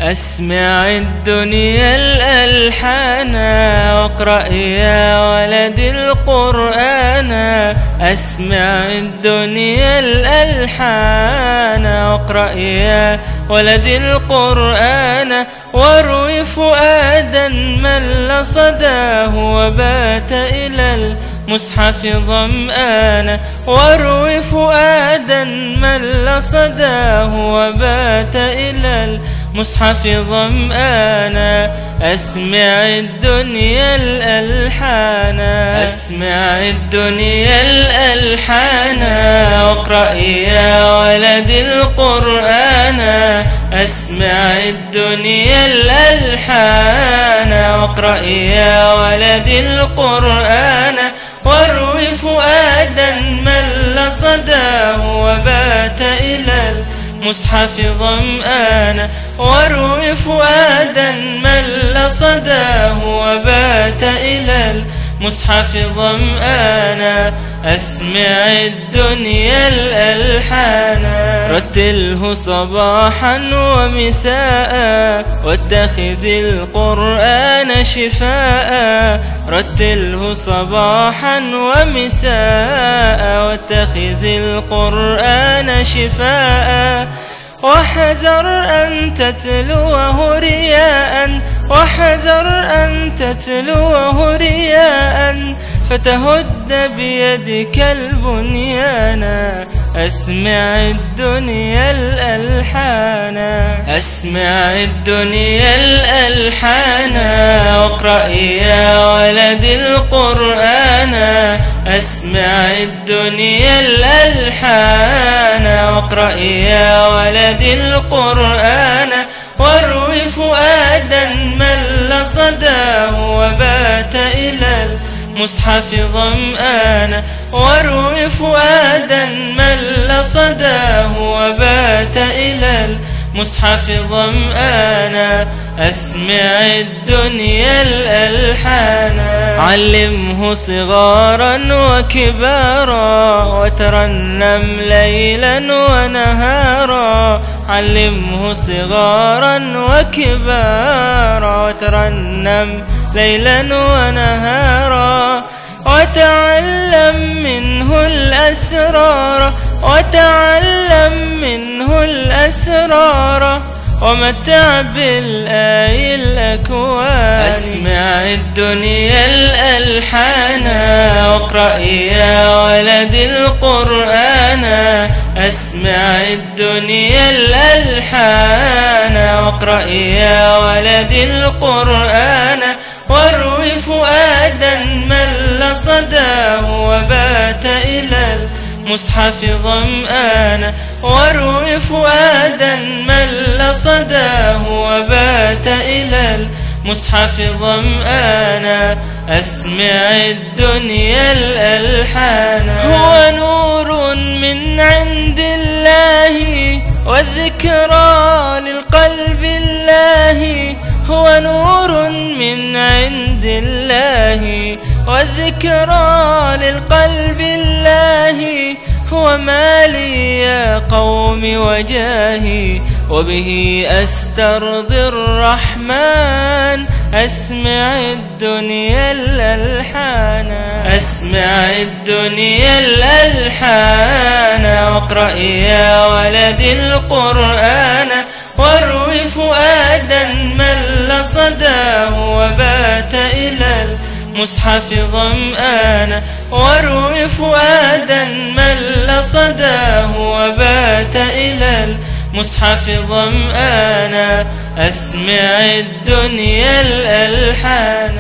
أسمع الدنيا الألحان واقرأ يا ولد القرآن. أسمع الدنيا الألحان واقرأ يا ولد القرآن. واروي فؤادا مل صداه وبات إلى المصحف ظمآن. واروي فؤادا مل صداه وبات إلى المصحف ظمآن. أسمع الدنيا الألحان. أسمع الدنيا الألحان واقرأ يا ولد القرآن. أسمع الدنيا الألحان واقرأ يا ولد القرآن. واروي فؤادا مل صداه وبات إلى المصحف ظمآن. واروي فؤادا مل صداه وبات إلى المصحف ظمآن. أسمع الدنيا الألحان. رتله صباحا ومساء واتخذ القرآن شفاء. رتله صباحا ومساء واتخذ القرآن شفاء. واحذر أن تتلوه رياء. واحذر أن تتلوه رياء فتهد بيدك البنيان. أسمع الدنيا الألحان. أسمع الدنيا الألحان واقرأ يا ولد القرآن. أسمع الدنيا الألحان واقرأ يا ولد القرآن. واروي فؤادا مل صداه وبات إلى المصحف ظمآن. واروي فؤادا مل صداه وبات إلى المصحف ظمآن. أسمع الدنيا الألحان. علمه صغارا وكبارا وترنم ليلا ونهارا. علمه صغارا وكبارا وترنم ليلا ونهارا. وتعلم منه الأسرار. وتعلم منه الأسرار ومتع بالآي الأكوان. أسمع الدنيا الألحان واقرأ يا ولد القرآن. أسمع الدنيا الألحان واقرأ يا ولد القرآن. واروي فؤادا مل صداه وبات إلى المصحف ظمآن. واروي فؤادا مل صداه وبات إلى المصحف ظمآن. أسمع الدنيا الألحان. هو نور من عند الله والذكرى للقلب الله. هو نور من عند الله والذكرى للقلب الله. هو مالي يا قوم وجاهي وبه أسترضي الرحمن. أسمع الدنيا الألحان. أسمع الدنيا الألحان واقرأ يا ولد القرآن. واروي فؤادا مل صداه وبات إلى المصحف ظمآن. واروي فؤادا مل صداه وبات إلى المصحف ظمآن. أسمع الدنيا الألحان.